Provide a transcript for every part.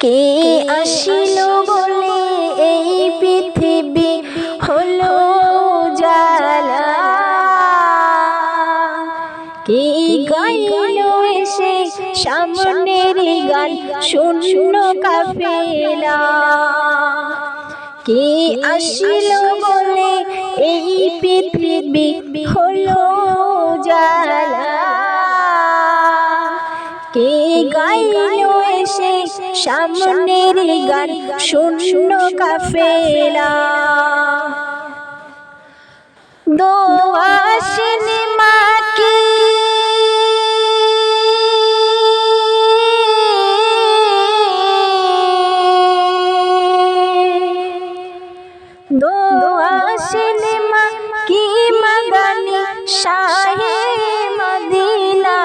কে আসিল বলে এই পৃথিবী হলো জালা, কে গাইল এসে সামনের গান শূন্য কাফেলা, কে আসিল বলে এই পৃথিবী হলো জালা, কে গাইল এসে সামনের গান শূন্য কাফেলা। দোয়া সিনেমা কি দোয়া সিনেমা কি মাদানি শাহে মদিনা,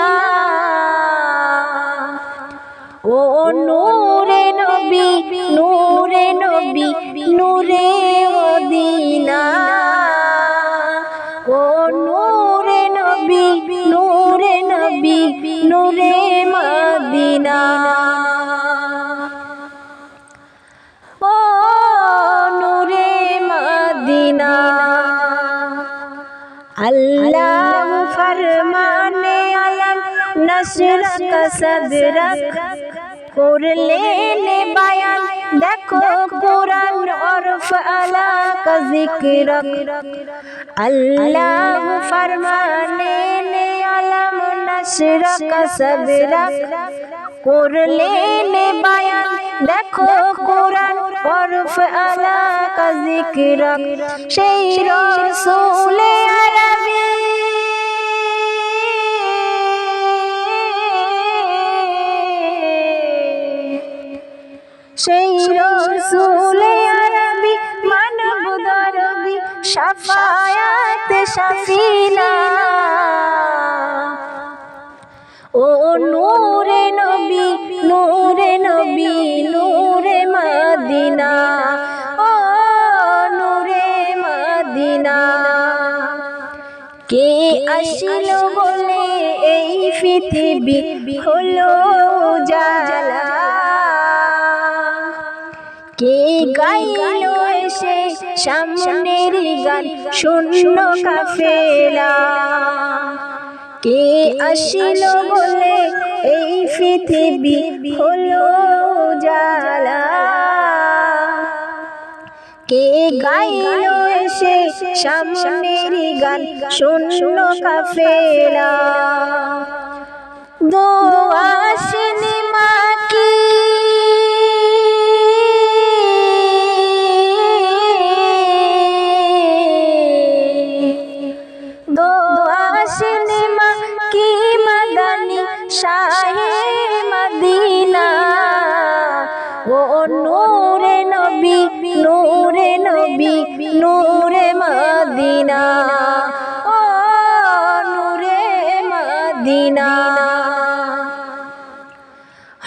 ও নূরে নবী নূরে নবী নূরে মদিনা, ও নূরে নবী নূরে নবী নূরে মদিনা, ও নূরে মদিনা। আল্লাহ ফরমানে আলম নসরক সদরক করলেন বায়ান, দেখো কুরআন অরফ আলা কা যিকরক। আল্লাহ ফরমানে আলম নসরক সদরক করলেন বায়ান, দেখো কুরআন অরফ আলা কা যিকরক। সেই রাসূলে আরবী সেই রাসূলে আরবী মানব দরদি শাফায়াত শাফিনা, ও নূরে নবী নূরে নবী নূরে মদিনা, ও নূরে মদিনা। কে আসিল বলে এই পৃথিবী হলো জালা, কে গাইল এসে সামনের গান শূন্য কাফেলা, কে আসিল বলে এই পৃথিবী হলো জালা, কে গাইল এসে সামনের গান শূন্য কাফেলা। দোয়া সিনেমা কি দোয়া সিনেমা কি মাদানি শাহে মদিনা, ও নূরে নবী নূরে নবী নূরে মদিনা, ও নূরে মদিনা।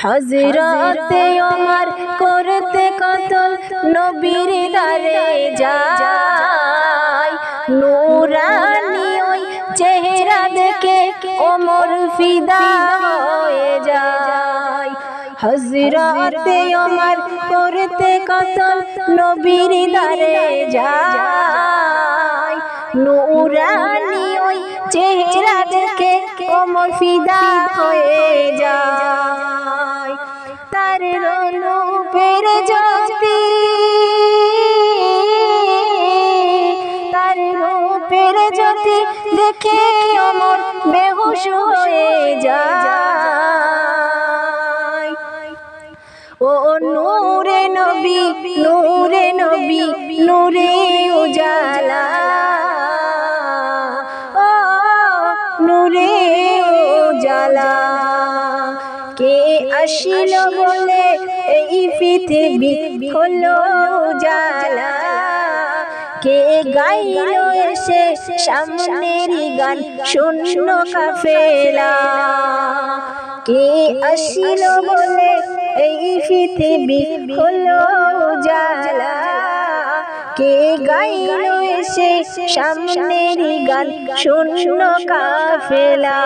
হযরতে ওমর করতে কতল নবীর দারে যায়, নূরানি ওই চেহারা দেখে ওমর ফিদা হয়ে যায়। হযরতে ওমর করতে কতল নবীর দারে যায়, নূরানি ওই চেহারা দেখে ওমর ফিদা হয়ে যায়। তার রূপের জ্যোতি তার রূপের জ্যোতি দেখে ওমর বেহুশ হয়ে যায়, ও নূরে নবী নূরে নবী নূরে উজালা, ও নূরে উজালা। কে আসিল বলে এই পৃথিবী হলো জালা, কে গাইল এসে সামনের গান শূন্য কাফেলা, কে আসিল বলে এই পৃথিবী হলো জালা, কে গাইল এসে সামনের গান শূন্য কাফেলা।